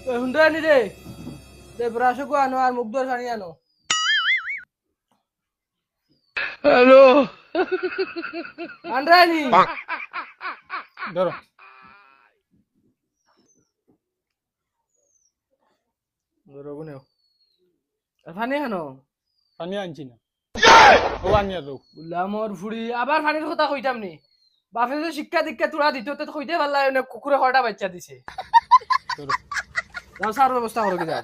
হুন্ডানি রে দে ব্রাশকো আনো আর মুখ ধরে পানি আনো। হ্যালো আন্ড্রানি ধরো ধরো গুনেও আর পানি আনো। পানি আনছি না ও আনি আর গুলামর ফুড়ি আবার পানির কথা কইতাম নি বাপে যে শিক্ষা দীক্ষা তোরা দিত তো কইতে পারলা না কুকুরে কয়টা বাচ্চা দিছে। ধরো যাও সার ব্যবস্থা করো কি যাও।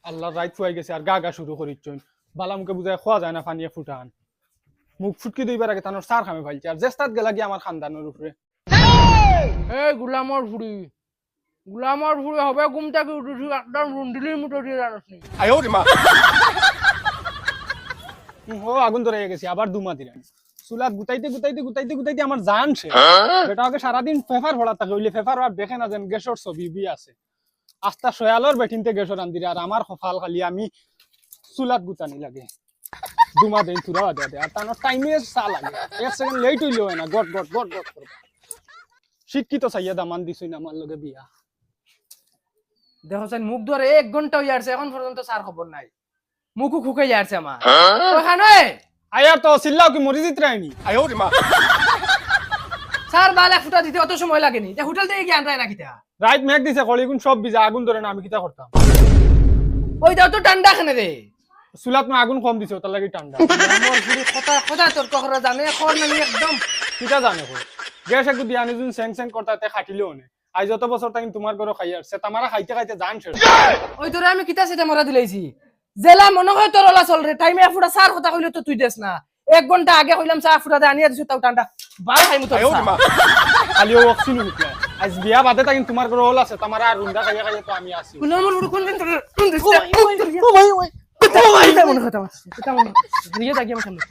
আল্লাহ রাইত ফুয়াই গেছে আর গা গা শুরু করিচ্ছেন বালা মুখে বুঝায় খোয়া যায় না পানিয়ে ফুটান মুখ ফুটকি দিবার আগে তানোর সার খামে ভাইছে আর জেস্তাত গেলা গিয়ে আমার খানদানের উপরে এই গুলামর ফুড়ি গুলামর ফুড়ি হবে ঘুমটাকে উঠেছি একদম রুন্ডিলির মতো দিয়ে জানাস নি। ও আগুন ধরে গেছে আবার দুমা দিলেন চুলাত গুতাইতে গুতাইতে গুতাইতে গুতাইতে আমার জান সে বেটা আগে সারাদিন পেপার পড়া থাকে ওইলে পেপার আর দেখে না যেন গ্যাসর ছবি বি আছে আস্তা সয়ালর বেটিনতে গ্যাসর আন্দিরে আর আমার কপাল খালি আমি চুলাত গুতানি লাগে দুমা দিন তুরা দে দে আর তানোর টাইমে চা লাগে এক সেকেন্ড লেট হইলো হয় না গট গট গট গট করবা শিক্ষিত চাইয়া দামান দিছই না আমার লগে বিয়া দেখো স্যার মুখ ধরে 1 ঘন্টা হয়ে যাচ্ছে এখন পর্যন্ত স্যার খবর নাই মুখও খুকে যাচ্ছে আমার ওখানে আয়ার তো সিল্লাও কি মরি জিত রাইনি স্যার বালা ফুটা দিতে অত সময় লাগেনি তে হোটেল থেকে কি আনরাই নাকি তা রাইট মেঘ দিছে কলিগুন সব বিজা আগুন ধরে না আমি কিতা করতাম ওই দাও তো ঠান্ডা খানে দে চুলাত না আগুন কম দিছে ওটার লাগি ঠান্ডা আমার পুরো কথা কথা তোর কখরা জানে এখন আমি একদম কিতা জানে কই গ্যাস একটু দিয়া নিজুন সেং সেং করতাতে খাটিলেও নে আজ যত বছর তাই তোমার ঘরে খাই আর সে তামারা খাইতে খাইতে জান ছেড়ে ওই তোরে আমি কিতা সেটা মরা দিলাইছি জেলা মনে হয় তোর ওলা চল রে টাইমে ফুটা স্যার কথা কইলে তো তুই দেস না 1 ঘন্টা আগে কইলাম চা ফুটা দে আনিয়া দিছো তাও ঠান্ডা বার খাইমু তো খালি ও অক্সিন হইতে আজ বিয়া বাদে তাই তোমার ঘরে হল আছে তামারা আর রুন্দা খাইয়া খাইয়া তো আমি আসি কোন আমার কোন দিন তোর ও ভাই এটা মনে কথা এটা মনে নিয়ে যাকি আমার সামনে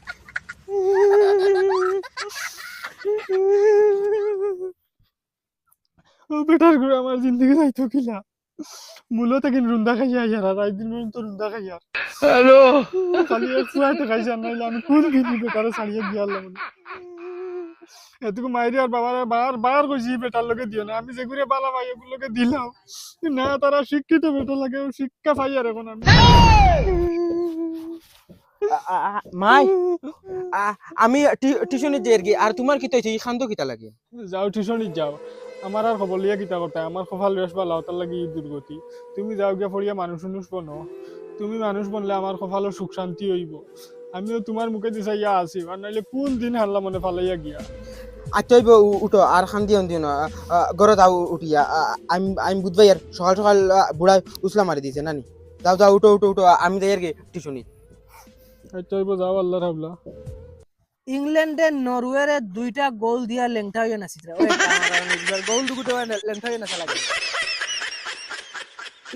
ও বেটার ঘরে আমার জিন্দগি যাইতো কিলা মূলত কিন রুন্দা খাইয়া আইয়ার আর একদিন পর্যন্ত রুন্দা খাইয়া হ্যালো খালি এক ফুয়াতে খাইছে নাইলে আমি কোন দিন বেটারে ছাড়িয়ে দিয়ালাম এতটুকু মাইরি আর বাবার বার বার কইছি বেটার লগে দিও না আমি যেগুলো বালা ভাই ওগুলোকে দিলাম না তারা শিক্ষিত বেটা লাগে শিক্ষা পাই আর এখন আমি মাই আমি টিউশনে যাই আর কি আর তোমার কি হইছে খান্দ কিতা লাগে যাও টিউশনি যাও আমার আর খবর লিয়া কিতা করতে আমার কপাল বেশ ভালো তার লাগি দুর্গতি তুমি যাও গিয়া পড়িয়া মানুষ বনো তুমি মানুষ বনলে আমার কপালও সুখ শান্তি হইব আমিও তোমার মুখে দিছাইয়া আছি আর নাইলে কোন দিন হারলা মনে ফালাইয়া গিয়া আইব উঠো আর খান দিও দিও না ঘরে যাও উঠিয়া আমি বুঝবাই আর সকাল সকাল বুড়াই উসলা মারি দিয়েছে নানি যাও যাও উঠো উঠো উঠো আমি যাই আর কি টিউশনি আইব যাও আল্লাহর হাবলা ইংল্যান্ডে নরওয়েরে 2টা গোল দিয়া লেংটা হইয়া নাছিল ওই একবার গোল দুটো লেংটা হইয়া নাছা লাগে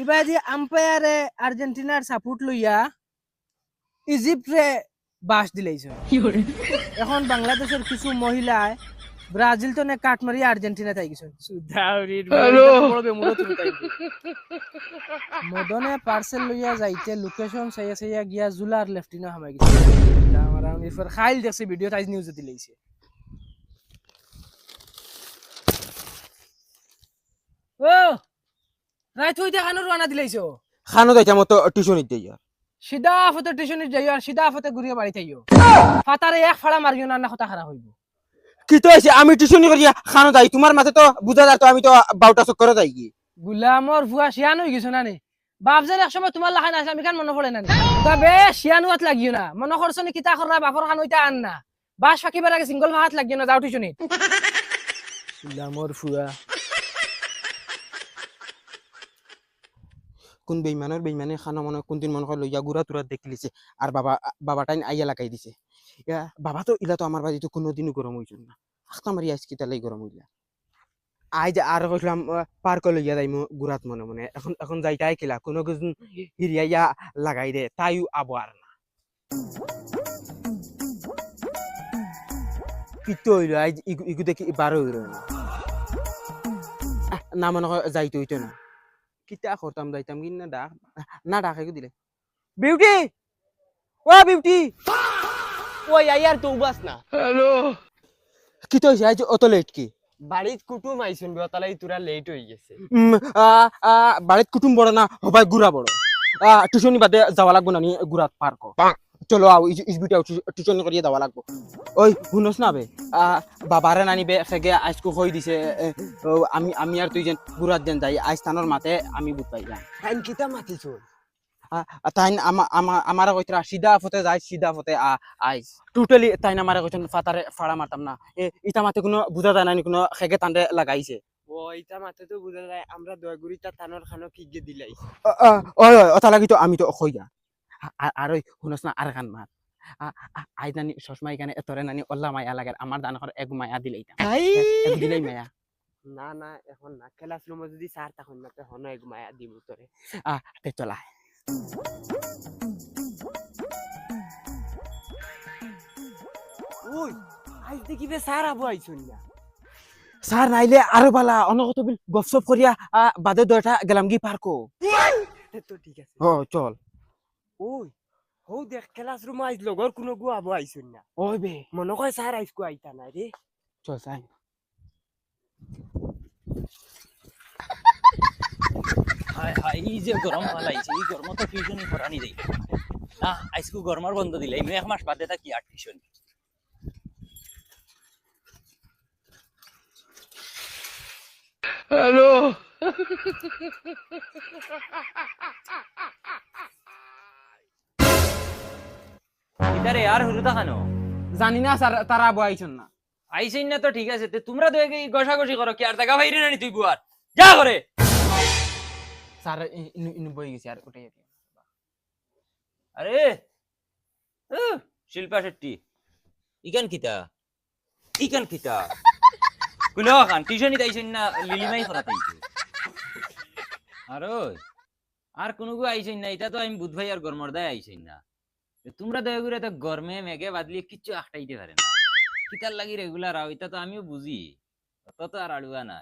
ইবা যে আম্পায়ারে আর্জেন্টিনার সাপোর্ট লইয়া ইজিপ্টে বাস দিলাইছে এখন বাংলাদেশের কিছু মহিলায় ব্রাজিল তো নে কাট মারি আর্জেন্টিনা তাই গেছে মদনে পার্সেল লইয়া যাইতে লোকেশন চাইয়া চাইয়া গিয়া জুলার লেফটিনে হামাই গেছে আমার আমি ফর খাইল দেখছি ভিডিও তাই নিউজে দিলাইছে ও রাইত হইতে খানো রানা দিলাইছো খানো যাইতে আমার তো টিউশনি যাই সিধা ফতে টিউশনে যাইও আর সিধা ফতে ঘুরিয়ে বাড়ি যাইও ফাতারে এক ফাড়া মারিও না কথা খারাপ হইব কি তো হইছে আমি টিউশনি করিয়া খানো যাই তোমার মাথা তো বুঝা যায় তো আমি তো 12টা চক্করে যাই কি গুলামর ভুয়া শিয়ান হই গেছো না নে বাপজান এক সময় তোমার লাখান আছে আমি কান মনে পড়ে না তবে শিয়ানুয়াত লাগিও না মনে করছো নি কিতা কররা বাপর খান হইতা আন না বাস ফাকিবার আগে সিঙ্গল ভাত লাগিও না যাও টিউশনি গুলামর ভুয়া কোন বেইমানে খানা মনে কোন দিন মনে হয় লইয়া গুড়া তুরা দেখিলিছে আর বাবাটাই আইয়া লাগাই দিছে বাবা তো ইলা তো আমার বাড়ি তো কোনোদিনও গরম হইছিল না আখতা মারি আজকে তালাই গরম হইলা আজ আর কইলাম পার্ক লইয়া যাই গুড়াত মনে মনে এখন যাইতাই কিলা কোনো কিছু হিরিয়া লাগাই দে তাইও আবো আর না কিতো হইল আজ ইগু দেখি 12 হইল না মনে হয় যাইতে হইতো না কিতা করতাম যাইতাম কি না ডাকে দিলে বিউটি ও বিউটি ওই আয়ার তো বাস না হ্যালো কি তো হইছে আজ অত লেট কি বাড়িত কুটুম আইছুন তালাই তোরা লেট হয়ে গেছে। বাড়িত কুটুম বড় না হবাই গুড়া বড়। টিউশনি বাদে যাওয়া লাগবো না গুড়াত পার্ক। চলো আও ইসবিটাও টিউশনি করিয়ে যাওয়া লাগবো। ওই শুনস না বে, বাবারে নানিবে সেগে আজকে কই দিছে আমি আর তুই যেন গুড়াত যেন যাই আজ স্থানের মাতে আমি বুঝ পাই না। হ্যান কিতা মাতিছুন? তাই আমার কইতরা সিধা ফতে যাই সিধা ফতে আইস টোটালি তাই আমার কইছেন ফাতারে ফাড়া মারতাম না। ইটা মাতে কোনো বুঝা যায় না কোনো খেগে তান্ডে লাগাইছে। ও ইতা মাতে তো বুঝা যায় আমরা দয়গুড়িটা তানোর খানো কি গে দিলাই। ওই ওটা লাগি তো আমি তো কই যা। আর ওই শুনস না আর গান মাত আই জানি সসমা এখানে এতরে নানি অল্লা মায়া লাগে আমার দানকর এক মায়া দিলেই এক দিলেই মায়া। না না এখন না ক্লাসরুমে যদি স্যার তখন না হন এক মায়া দিব তোরে। তে চলা ওই আজ দেখিবে স্যার আবু আইছুন না। স্যার নাইলে আরো বালা অনগত বিল গপসপ করিয়া বাদে দয়টা গেলাম গি পার্কো। তো ঠিক আছে। ও চল। ওই হৌ দেখ ক্লাসরুমে আইজ লগর কোনো গু আবু আইছুন না। ওই বে মনে কয় স্যার আইসকু আইতা না রে। চল সাই। হাই হাই এই যে গরম পালাইছে এই গরম তো টিউশন করানি দেই না আজকে গরমার বন্ধ দিলে আমি এক মাস বাদে থাকি আর টিউশন। হ্যালো ইতারে আর হুরুদা খানো জানি না স্যার তারা বয়াইছেন না। আইছেন না তো ঠিক আছে তে তোমরা তো এই গসাগসি করো কি আর দেখা বাইরে নানি তুই বুয়ার যা করে। স্যার ইনু বই গেছে আর ওটাই। আরে শিল্পা শেট্টি ইকান কিতা কুলো খান টিউশনি আইছেন না লিলিমাই করাতে আর আর কোনো গো আইছেন না এটা তো আমি বুধ ভাই আর গরমরদায় আইছেন না। তোমরা দয়া করে তো গরমে মেঘে বাদলিয়ে কিচ্ছু আটটাইতে পারে না কিতার লাগি রেগুলার আও এটা তো আমিও বুঝি অত তো আর আড়ুয়া না।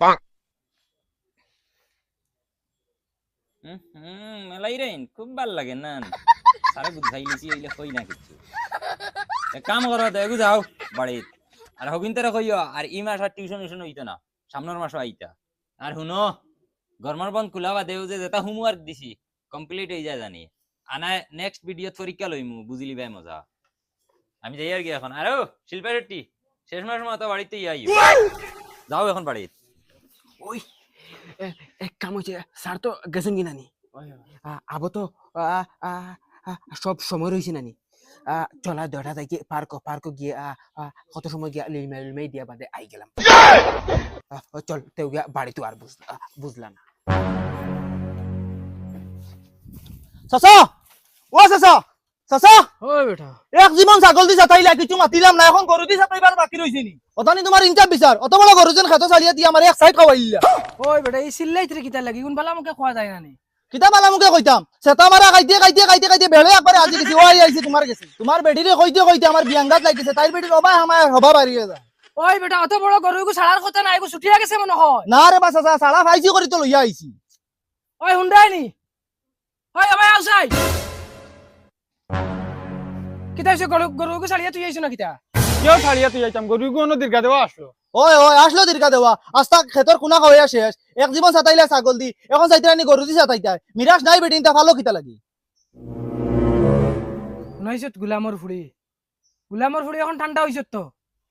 মেলাই রেন খুব ভাল লাগে না সারা বুঝাই লিছি এইলে কই না কিছু। এক কাম করো দেখো যাও বাড়িত আর হবিন তারা কইও আর ই মাস আর টিউশন হইতো না সামনের মাসও আইতা। আর শুনো গরমার বন্ধ খুলাবা দেও যে যেটা হোমওয়ার্ক দিছি কমপ্লিট হয়ে যায় জানি আনা নেক্সট ভিডিওত পরীক্ষা লইমু বুঝিলি ভাই মজা। আমি যাই আর কি এখন আরো শিল্পা শেট্টি শেষ মাসের মতো বাড়িতে আইও যাও এখন বাড়িত। ওই এক কাম হয়েছে স্যার তো গেছেন কি নানি আবো তো সব সময় রয়েছে নানি চলা দটা যাই পার্ক গিয়ে কত সময় গিয়া লিলমাই দিয়া বাদে আই গেলাম। চল তেও গিয়া বাড়ি তো আর বুঝলা না। চাচা ও চাচা চাচা ওই বেটা এক জীবন ছাগল দি চাতাইলা কিছু মাতিলাম না এখন গরু দি চাতাইবার বাকি রইছে নি অতানি তোমার ইনকাম বিচার অত বড় গরু যেন খেতো চালিয়া দিয়ে আমার এক সাইড খাওয়াইলা। ওই বেটা এই চিল্লাইতে কিতা লাগি কোন বালা মুখে খোয়া যায় না নি কিতা বালা মুখে কইতাম সেটা মারা খাইতে বেড়ে একবারে আজি গেছি ওই আইছে তোমার গেছে তোমার বেটিরে কইতে আমার বিয়াঙ্গাত লাগিছে তাইর বেটির অবাই আমার হবা বাড়িয়ে যায়। ওই বেটা অত বড় গরু গো ছাড়ার কথা নাই গো ছুটিয়া গেছে মনে হয়। না রে বা চাচা সালা ফাইজি করি তো লইয়া আইছি। ওই হুন্ডাই নি ওই আমায় আউসাই কিতা হইছে গরু গো ছাড়িয়া তুই আইছ না কিতা কেউ ছাড়িয়া তুই যাইতাম গরু কোনো দীর্ঘা দেওয়া আসলো। ওই আসলো দীর্ঘা দেওয়া আস্তা খেতর কোনা খাওয়া শেষ এক জীবন চাতাইলা ছাগল দি এখন চাইতে গরু দি চাতাইতা মিরাজ নাই বেটিন তা ভালো খিতা লাগি। শুনাইছত গুলামর ফুড়ি এখন ঠান্ডা হইছত তো।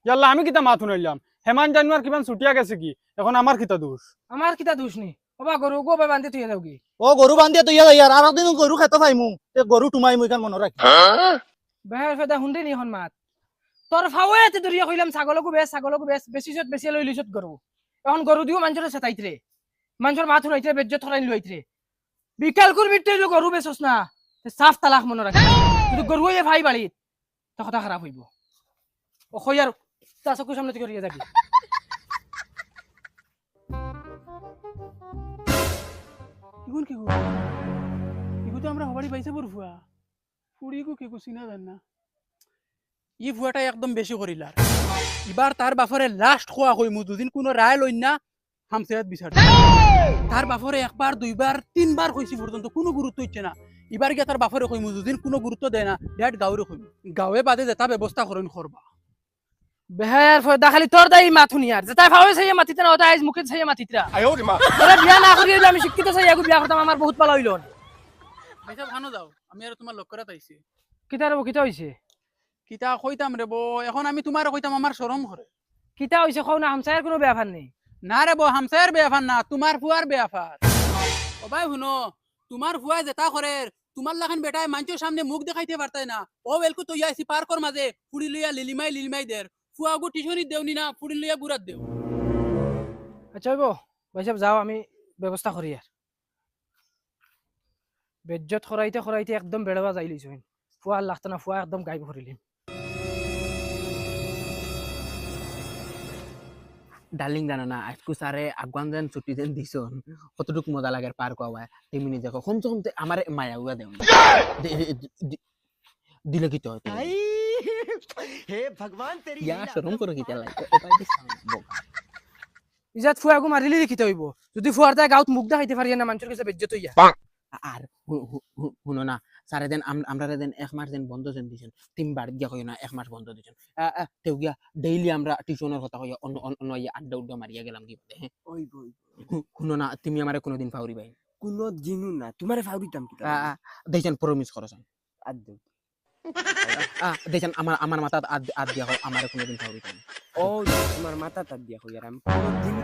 ইয়াল্লা আমি কিতা মাত শুনাইলাম হেমান জানুয়ার কিমান ছুটিয়া গেছে কি এখন আমার কিতা দোষ। আমার কিতা দোষ নি ওবা গরু গো বান্ধি তুই যাও কি ও গরু বান্ধিয়া তুই যাই আর একদিন গরু খেতে পাইমু গরু টুমাই মুই কান মনে রাখি। বেহের ফেদা হুন্ডি নি এখন মাত তোর ফাওয়াতে দরিয়া কইলাম ছাগলকো বেশ বেছিছত বেছি লই লিছত গরু এখন গরু দিও মানুষের সেতাইতরে মানুষের মাথা রাইতে বেজ্জত থরাইন লইতরে বিকাল কুর বিটতে গরু বেছস না সাফ তালাক মনে রাখি যদি গরু এ ভাই বাড়িত তো কথা খারাপ হইব ও কই আর তা চকুর সামনে থেকে যাবি ইগুন কি ইগু তো আমরা হবাড়ি পাইছে বর ভুয়া ফুড়ি গু কি চিনা জান না ই ভুয়াটা একদম বেশি করিলার এবার তার বাফরে লাস্ট খোয়া কইমু দুদিন কোনো রায় লইন না হামসেয়াত বিচার তার বাফরে একবার দুইবার তিনবার কইছি পর্যন্ত কোনো গুরুত্ব ইচ্ছে না এবার গিয়ে তার বাফরে কইমু দুদিন কোনো গুরুত্ব দেয় না ড্যাড গাঁওরে কইমু গাঁৱে বাদে যেটা ব্যবস্থা করেন করবা বেহায়ার ফয়দা খালি তোর দাই মাথুনিয়ার যেটা ফাওয়ে চাইয়ে মাতিতে না ওটা আজ মুখে চাইয়ে মাতিতরা তোরা বিয়া না করি আমি শিক্ষিত চাই আগু বিয়া করতাম আমার বহুত ভালো হইল ভাইসা ভানো যাও আমি আর তোমার লক্ষ্য রাত আইছি কিতা রে কিতা হইছে কিতা কইতাম রে বো এখন আমি তোমার কইতাম আমার শরম করে কিতা হইছে কও না হামসায়ের কোনো ব্যাপার নেই না রে বো হামসায়ের বেয়াফার না তোমার ফুয়ার বেয়াফার ও ভাই শুনো তোমার ফুয়া যেটা করে তোমার লাগান বেটায় মানুষের সামনে মুখ দেখাইতে পারতাই না ও বেলকু তো ইয়াইছি পার্কর মাঝে ফুড়ি লইয়া লিলিমাই দের ফুয়া গো টিউশনি দেওনি না ফুড়ি লইয়া গুড়াত দেও আচ্ছা হইব ভাই সাহেব যাও আমি ব্যবস্থা করি আর বেজ্জত খরাইতে একদম বেড়াবা যাই লইছো ফুয়া লাগতো না ফুয়া একদম গাইব করিলিম ডার্লিং জানো না আজকু সারে আগুয়ান যেন ছুটি যেন দিছন কতটুক মজা লাগে পার্ক হওয়া তেমনি দেখো কমতে কমতে আমার মায়া উয়া দেও দিলে কি তো हे भगवान तेरी ইয়া শরম করে কি লাগে ইজাত ফুয়াগু মারিলি লিখিতে হইব যদি ফুয়ার তাই গাঁত মুখ দেখাইতে পারি না মানুষের কাছে বেজ্জত হইয়া আর শুনো না সারে দেন আমরা দেন 1 মাস দেন বন্ধ দেন দিছেন 3 বার গিয়া কই না 1 মাস বন্ধ দিছেন তেও গিয়া ডেইলি আমরা টিউশনের কথা কইয়া অন্য আড্ডা উড্ডা মারিয়া গেলাম কি বলে ওই বই শুনো না তুমি আমারে কোনোদিন ফাউরি ভাই কোনো জিনু না তোমারে ফাউরিতাম কি দেখছেন প্রমিস করছেন আদ দেখছেন আমার মাথা আদ দিয়া হোক আমারে কোনোদিন ফাউরি ভাই ও তোমার মাথা তার দিয়া কই আর আমি কোনো জিনু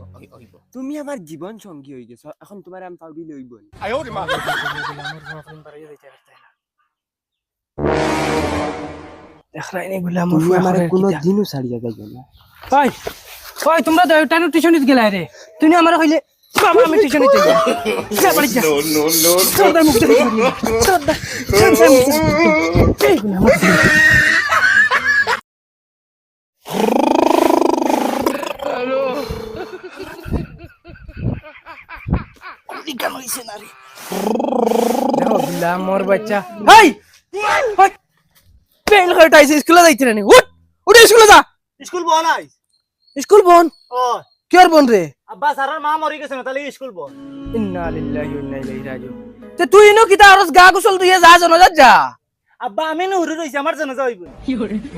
তোমারে ফাউরি তুমি আমার জীবন সঙ্গী হয়ে গেছো এখন তোমার আমি ফাউরি লইব তুমি আমার কোনো জিনু ছাড়িয়া যাইবে না ওই ওই তোমরা তো টানো টিউশনিত গেলা রে তুই আমার কইলে বাবা আমি টিউশনিত যাই যা বাড়ি যা নো মুখ দেখি দেখো বিলা মোর বাচ্চা হেই ওই পেল হটাইছে স্কুলে যাইতে না উঠ স্কুলে যা স্কুল বন আই স্কুল বন ও কি আর বন রে আব্বা সারার মা মরি গেছে না তাহলে স্কুল বন ইন্না লিল্লাহি ওয়া ইন্না ইলাইহি রাজিউন তে তুই নো কিতা আরস গা গোসল তুই যা জনজাত যা আব্বা আমি নুরু রইছি আমার জানা যাইব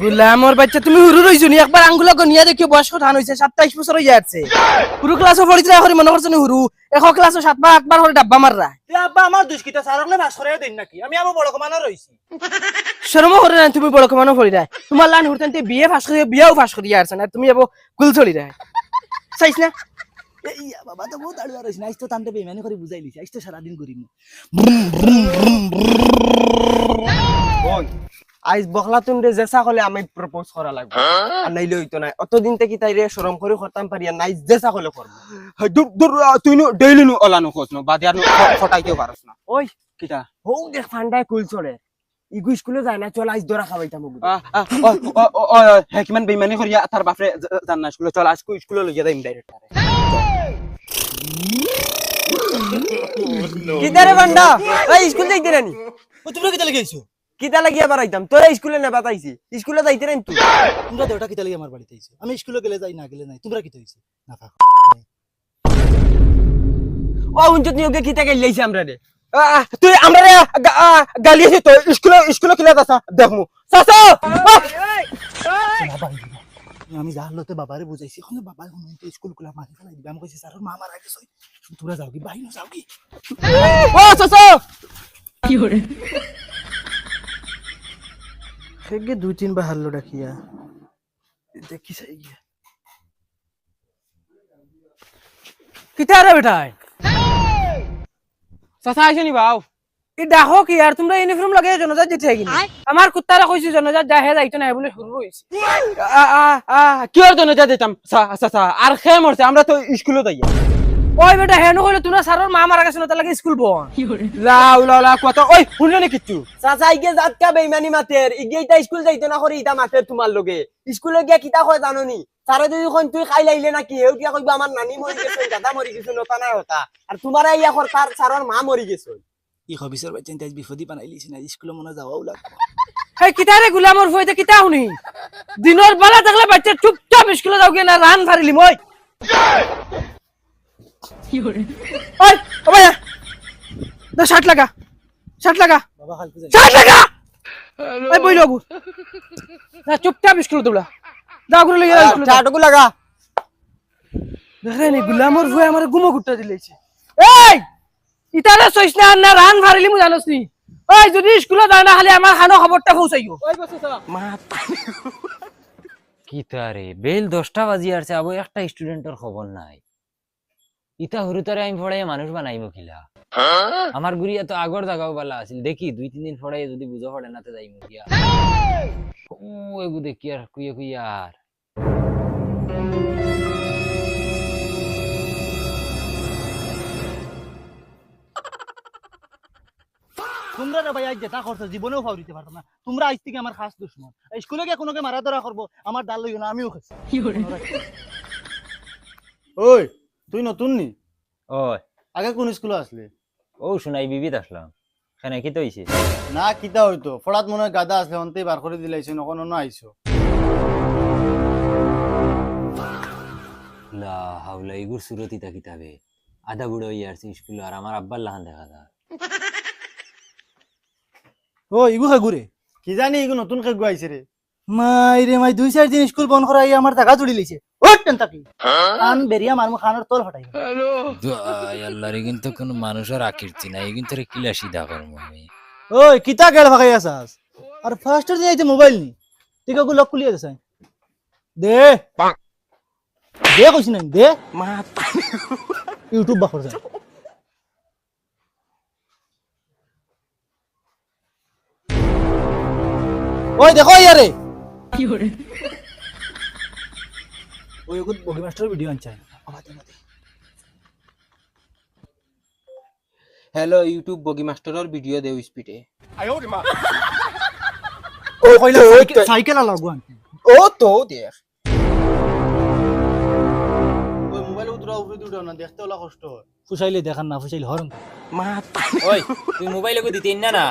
বুলা মোর বাচ্চা তুমি হুরু রইছো নি একবার আঙ্গুলা গনিয়া দেখি বয়স কত হইছে 27 বছর হই যাচ্ছে পুরো ক্লাসে পড়িতে এখন মনে করছ নি হুরু এখন ক্লাসে 7 বার 8 বার করে ডাব্বা মাররা তে আব্বা আমার দুষ্কিতা সারকলে ভাস করে দেন নাকি আমি আবার বড় কমানো রইছি শরম করে না তুমি বড় কমানো পড়ি রায় তোমার লান হুরতেনতে বিয়ে ফাঁস করে বিয়াও ফাঁস করি আসছ না তুমি আবো কুল চলি রায় চাইছ না ইয়া বাবা তো বহুত আড়ুয়া রইছ না আইছ তো তান্তে বেমানি করে বুঝাই লিছি আইছ তো সারা দিন করিম ওই আইজ বখলা তুমরে জেসা কলে আমি প্রপোজ করা লাগবে আর নাইলে হইতো না অতদিন থেকে তাইরে শরম করে করতাম পারি আর নাই জেসা কলে করব দূর দূর তুই নো ডেইলি নো অলানো খোঁজ নো বাদ আর ফটাইতেও পারছ না ওই কিটা হৌ দেখ ফান্ডায় কুল চলে ইগু স্কুলে যায় না চল আইজ দরা খাবাইতাম ওগুলো হে কিমান বেইমানি করিয়া তার বাপরে জান না স্কুলে চল আজকে স্কুলে লইয়া যাইম ডাইরেক্ট কিদারে ফান্ডা এই স্কুল যাইতে রানি ও তোমরা কিতা লাগাইছো কিতা লাগিয়া বারাইতাম তোরা স্কুলে না বাতাইছি স্কুলে যাইতে রানি তুই তোমরা দেউটা কিতা লাগি আমার বাড়িতে আইছো আমি স্কুলে গেলে যাই না গেলে নাই তোমরা কিতা হইছে না ফাক ও উনজত নিয়োগে কিতা গাইলাইছে আমরা রে তুই আমরা গালি আছে তো স্কুলে কিলা যাস দেখমু চাচা আমি যাহলতে বাবারে বুঝাইছি এখন বাবা শুনুন তো স্কুল গুলা মারি ফেলাই দিবে আমি কইছি স্যার মা মারা গেছে তোমরা যাও কি বাইনো যাও কি ও চাচা সেগে 2-3 বার হারলো ডাকিয়া দেখি চাই গিয়া কিতা রে বেটাই চাচা আইছে নি বাউ ই দেখো কি আর তোমরা ইউনিফর্ম লাগাই জনজাত যেতে কিনা আমার কুত্তারা কইছি জনজাত যাহে যাইতো না বলে শুরু হইছে কি আর জন্য যা দিতাম চাচা আর খেয়ে মরছে আমরা তো স্কুলে যাই ওই বেটা হেনু কইলে তোমরা স্যারের মা মারা গেছে না তার লাগে স্কুল বন লাউ লাউ লাউ কত ওই শুনলে নি কিচ্ছু চাচা ইগে জাতকা বেইমানি মাতের ইগে ইটা স্কুল যাইতো না করে ইটা মাতের তোমার লগে স্কুলে গিয়া কিতা কয় জানো নি সারে যদি কোন তুই খাই লাইলে নাকি হেউ কিয়া কইবা আমার নানি মরি গেছে দাদা মরি গেছে নতা না হতা আর তোমারা ইয়া কর তার সারর মা মরি গেছে ই হবিসর বাচ্চা তাই বিফদি বানাই লিছি না স্কুলে মনে যাওয়াও লাগবে হেই কিতা রে গুলামর ফইতে কিতা শুনি দিনের বেলা দেখলে বাচ্চা চুপচাপ স্কুলে যাও না রান ফারিলি মই ওই ও ভাইয়া না শার্ট লাগা বাবা হালকু যাই শার্ট লাগা এই বইলো গু না চুপচাপ স্কুল তোলা যাও করে লইয়া স্কুল চাটুকু লাগা দেখরে নি গুলামর ভুয়ে আমার গুমো গুট্টা দিলেছে এই ইতারে সইস না না রান ভারিলি মু জানোস নি ওই যদি স্কুলে যায় না খালি আমার খানো খবরটা পৌঁছাইও কি তারে বেল 10টা বাজি আসছে আবো একটা স্টুডেন্টের খবর নাই ইতা হুরুতারে আমি পড়াই মানুষ বানাইমু কিলা আমার গুড়িয়া তো আগর জাগাও বালা আছিল দেখি 2-3 দিন পড়াই যদি বুঝা পড়ে না তে যাইমু গিয়া ও এগু দেখি আর কুইয়া কুইয়া আর তোমরা রে ভাই আজ যেটা করছো জীবনেও ফাউ দিতে পারতাম না তোমরা আজ থেকে আমার খাস দুশ্মন স্কুলে গিয়ে কোনোকে মারা ধরা করবো আমার ডাল লইও না আমিও খাচ্ছি ওই তুই নতুন নি ওই আগে কোন স্কুলে আসলে ও শুনাই বিবিত আসলাম খানে কি তো হইছে না কিতা হইতো ফড়াত মনে হয় গাদা আসলে অন্তেই বার করে দিলাইছো নখন অন্য আইছো লা হাওলা ইগুর সুরতি তা কিতাবে আধা বুড়ো হই আসছে স্কুল আর আমার আব্বার লাহান দেখা যায় ও ইগু খাগুরে কি জানি ইগু নতুন খাগু আইছে রে মাই 2-4 দিন স্কুল বন্ধ করাই আমার টাকা চুরি লইছে ওট টেন তাকি আন বেরিয়া মারমু খানোর তোর হটাই আল্লাহ রে কিন্তু কোন মানুষের আকীর্তি নাই কিন্তু রে কিলা সিধা করমু আমি ওই কিতা গেল ভাগাই আসাস আর ফার্স্ট দিন আইতে মোবাইল নি টিকা গু লক খুলিয়ে দেছাই দে দে কইছ না দে মা ইউটিউব বাখর যা ওই দেখো ইয়ারে কি করে ওই গুড বগি মাস্টার ভিডিও আনছাই হ্যালো ইউটিউব বগি মাস্টারের ভিডিও দেও স্পিডে ও কইলা সাইকেল লাগু আনতে ও তো দেখ ওই মোবাইল উতরা উপরে দুটো না দেখতে ওলা কষ্ট হয় ফুসাইলে দেখান না ফুসাইলে হরন ওই তুই মোবাইলে কো দিতেন না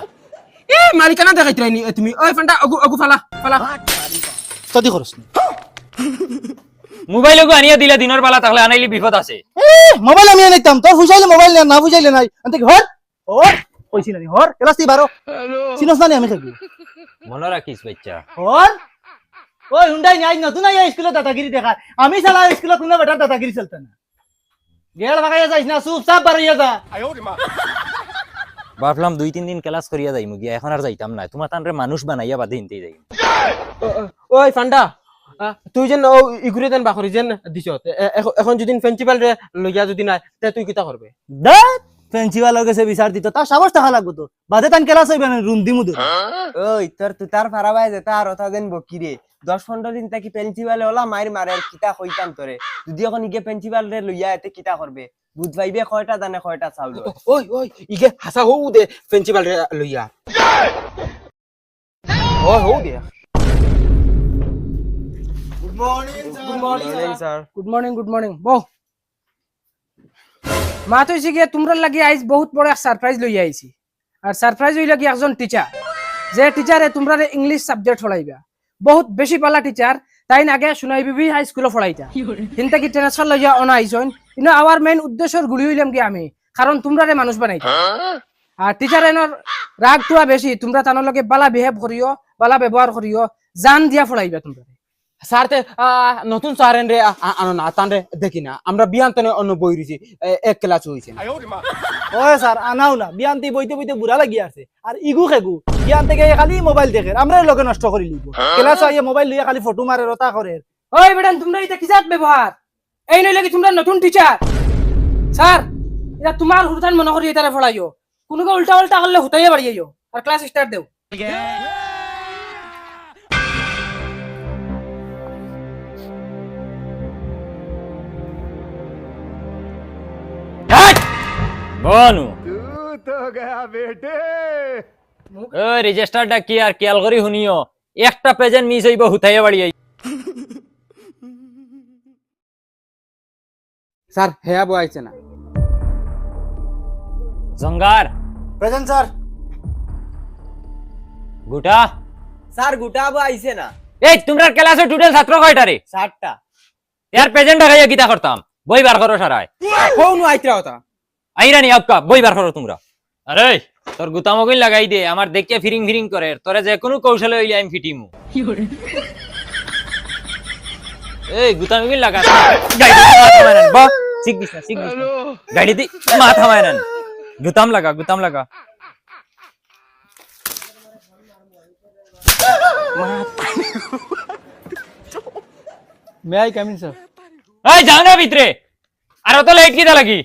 এ মালিকানা দেখাইতে রাইনি তুমি ওই ফোনটা আগু আগু ফালা ফালা কদি খরচ নি মোবাইলে কো আনিয়া দিলা দিনের বেলা তাহলে আনাইলি বিপদ আছে মোবাইল আমি আনাইতাম তোর ফুসাইলে মোবাইল না ফুসাইলে নাই আনতে হর ওর কইছি না হর ক্লাস 12 চিনস না আমি থাকি মনে রাখিস বাচ্চা হর ওই হুন্ডাই নাই নতুন আইয়া স্কুলে দাদাগিরি দেখা আমি সালা স্কুলে কোন বেটা দাদাগিরি চলতে না গেল ভাগাইয়া যাইস না চুপ চাপ বাড়াইয়া যা ভাবলাম 2-3 দিন ক্লাস করিয়া যাইমু গিয়া এখন আর যাইতাম না তোমার তানরে মানুষ বানাইয়া বাদে হিনতেই যাইম ওই ফান্ডা তুই যেন ইগুরে দেন বাখরি যেন দিছ এখন যদি প্রিন্সিপাল রে লইয়া যদি না তে তুই কিতা করবে দেখ প্রিন্সিপাল গেছে বিচার দিত তার সাহস টাকা লাগবে তো বাদে তান ক্লাস হইবে না রুম দিমু দে ওই তোর তুতার ফারাবাই যেতা আর ওটা দেন বকিরে 10-15 দিন তাকি প্রিন্সিপালে ওলা মাইর মারে আর কিতা কইতাম তোরে যদি এখন ইগে প্রিন্সিপাল রে লইয়া এতে কিতা করবে বুঝ পাইবে কয়টা জানে কয়টা চাউল ওই ওই ইগে হাসা হউ দে প্রিন্সিপাল রে লইয়া ও হউ দে good morning sir good morning বহ মা তো এসে গিয়ে তোমরা লাগি আইজ বহুত বড় এক সারপ্রাইজ লই আইছি আর সারপ্রাইজ হইল কি একজন টিচার যে টিচারে তোমরা ইংলিশ সাবজেক্ট পড়াইবা বহুত বেশি পালা টিচার তাই আগে শুনাই বিবি হাই স্কুলে পড়াইতা কিন্তু কি ট্রান্সফার লইয়া অনা আইছন কিন্তু আওয়ার মেইন উদ্দেশ্যর গুলি হইলাম কি আমি কারণ তোমরা মানুষ বানাইতা আর টিচার এনর রাগ তুয়া বেশি তোমরা তানোর লগে বালা বিহেভ করিও বালা ব্যবহার করিও জান দিয়া পড়াইবা তোমরা স্যার তে নতুন স্যারেন রে আনো না তান রে দেখি না আমরা বিয়ান্তনে অন্য বই রইছি এক ক্লাস হইছে ওই স্যার আনাও না বিয়ান্তি বইতে বইতে বুড়া লাগি আছে আর ইগু খেগু বিয়ান্তে গিয়ে খালি মোবাইল দেখে আমরা লগে নষ্ট করে লিব ক্লাস আইয়া মোবাইল লইয়া খালি ফটো মারে রতা করে ওই বেটান তোমরা এটা কি জাত ব্যবহার এই নইলে কি তোমরা নতুন টিচার স্যার এটা তোমার হুরতান মনে করি এটারে পড়াইও কোনোকে উল্টা উল্টা করলে হুতাইয়া বাড়িয়াইও আর ক্লাস স্টার্ট দেও বনু ওই রেজিস্টারটা কি আর খেয়াল করি শুনিও একটা প্রেজেন্ট মিস হইব হুতাইয়া বাড়ি আই স্যার হেয়া বইছে না জঙ্গার প্রেজেন্ট স্যার গুটা স্যার গুটাবো আইছে না এই তোমরা ক্লাসে টোটাল ছাত্র কয়টা রে 60টা यार প্রেজেন্ট দেখাইয়া কিতা করতাম বই বার করো সারায় কোন আইতরা হতা আইরানি আপকা বই বার করো তোমরা আরে তোর গুতামগই লাগাই দে, আমার দেখিয়া ফিরিং ফিরিং করে, তোরে যে কোনো কৌশলে হইলে আমি ফিটিমু। এই গুতামগই লাগা, গাড়ি মাথা মারান বা শিখবিস না, শিখবিস না, গাড়ি দি মাথা মারান, গুতাম লাগা, গুতাম লাগা। May I come in sir? এই যাও না ভিতরে, আর অত লেট কিটা লাগি?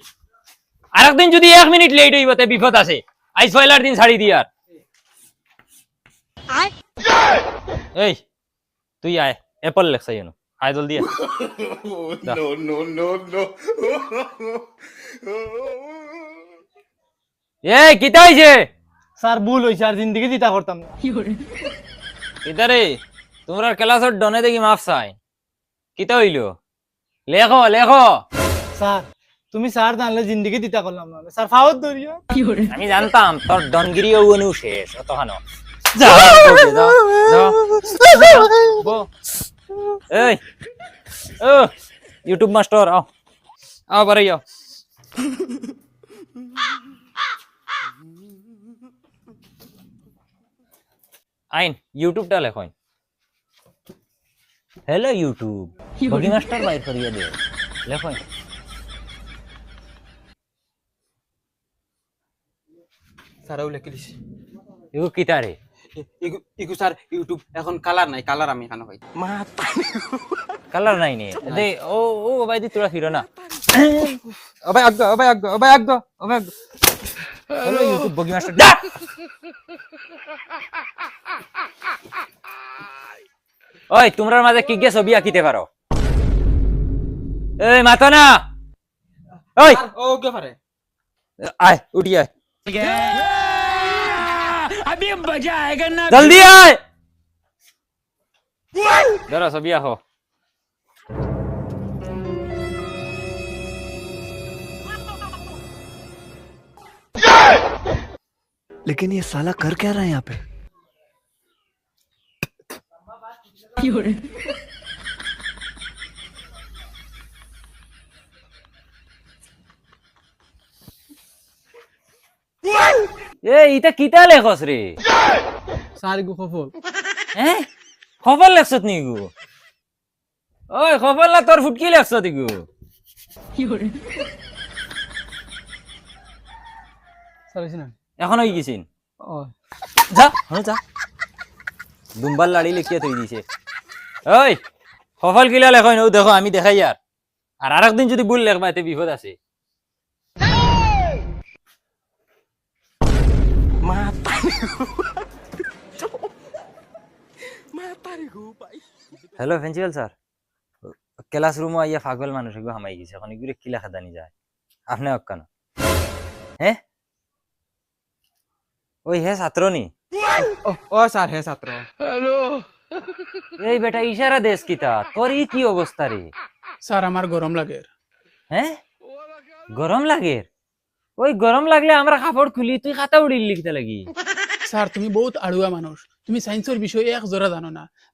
আর একদিন যদি 1 মিনিট লেট হইব তে বিপদ আছে। আইস পয়লার দিন ছাড়ি দি আর। এই তুই আয়, অ্যাপল লেখছাই এনো, আয় জলদি আয়। এই কিটা হইছে? স্যার ভুল হইছে, আর জিন্দগি দিতা করতাম না। ইদারে তোমরা ক্লাসের ডনে দেখি মাফ চাই, কিটা হইলো? লেখো লেখো। স্যার তুমি স্যার জানলে জিন্দগি দিতা করলাম না স্যার, ফাওত ধরিয়া। আমি জানতাম তোর ডনগিরি ওনু শেষ অতখানো। যাও যাও যাও বো। এই ও ইউটিউব মাস্টার আও, আও বারে যাও। আইন ইউটিউবটা লেখো। হ্যালো ইউটিউব, বগি মাস্টার বাইর করিয়া দে, লেখো। স্যারও লেখি দিছে। এগো কিটা রে? ইগু স্যার ইউটিউব এখন কালার নাই, কালার আমি এখানে পাই। কালার নাই নে দে। ও ও ভাই দি তোরা ফিরো না। ওবাই আগ ওবাই আগ ওবাই আগ ওবাই আগ। হ্যালো ইউটিউব বগি মাস্টার দা। ওই তোমরার মাঝে কি গে ছবি আঁকিতে পারো? এই মাথা না, ওই ও কে পারে? আয় উঠি আয়, জলদি আয়, ধরো ছবি আঁকো। लेकिन ये साला कर क्या रहा है यहाँ पे? এ ইটা কিটা লেখস রে? স্যার গো খবর। হ্যাঁ খবর লেখছত নি গো? ওই খবর না, তোর ফুটকি লেখছত গো। স্যার হইছে না? এখন হই গেছিন, ও যা হ্যাঁ যা। দুম্বার লাড়ি লিখিয়ে থই দিছে। ওই সফল কিলা লেখই নো দেখো, আমি দেখাই আর। আর আরেকদিন যদি ভুল লেখবা এতে বিপদ আছে। হ্যালো প্রিন্সিপাল স্যার, ক্লাসরুমে আইয়া পাগল মানুষ এগুলো হামাই গেছে, এখন এগুলো কি লেখা জানি যায় আপনি অক্কান? হ্যাঁ ওই হে ছাত্র নি? ও স্যার হে ছাত্র। এই বেটা ইশারা দেশ কিতা, তোর ই কি অবস্থা রে? স্যার আমার গরম লাগে। হ্যাঁ গরম লাগে? ওই গরম লাগলে আমরা কাপড় খুলি, তুই খাতা উড়িয়ে লিখতে লাগি। স্যার তুমি বহুত আড়ুয়া মানুষ, তুমি সায়েন্সের বিষয়ে এক জোড়া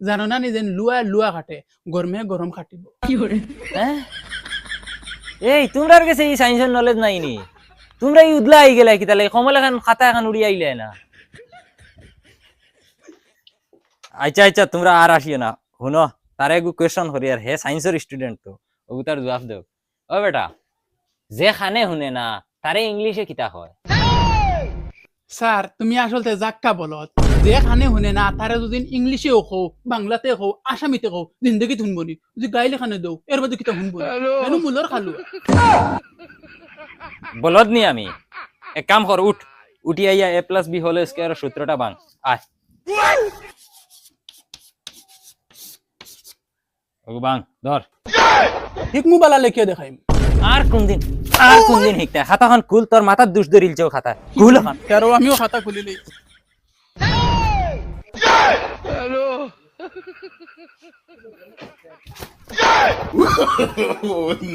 জানো না নিজে লুয়া লুয়া কাটে, গরমে গরম কাটিব। হ্যাঁ এই তোমরার কাছে এই সায়েন্সের নলেজ নাই নি? তোমরা এই উদলা আই গেলা কিতা লাগে, কমলা খান খাতা এখন উড়ি আইলে না। আচ্ছা আচ্ছা তোমরা আর আসিও না, শুনো তার এক কোয়েশ্চন করি, আর হে সায়েন্সের স্টুডেন্ট তো ও তার জবাব দেও। ও বেটা, যে খানে শুনে না তারে ইংলিশে কিতা হয়? স্যার তুমি আসলতে জাক্কা বলত, যে খানে শুনে না তারে যদি ইংলিশেও কও, বাংলাতে কও, আসামিতে কও, জিন্দগি শুনবো নি। যদি গাইলে খানে দেও এর মধ্যে কিতা শুনবো না, মূলর খালু। বলদ নি আমি? এক কাম কর, উঠ, উঠি আইয়া a+b হোল স্কয়ার সূত্রটা বাং আয়। ওগো বাং ধর। হিকমু বালা লেখিয়ে দেখাইম। আর কোনদিন হিকতা খাতাখন কুল, তোর মাথার দুষ ধরিল চৌ খাতা কুল খান। কারো আমিও খাতা খুলি লই।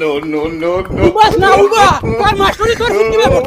No, no, no, no. বাস না উবা, কার মাস্টারি তোর ফুটকি ব্যাপার।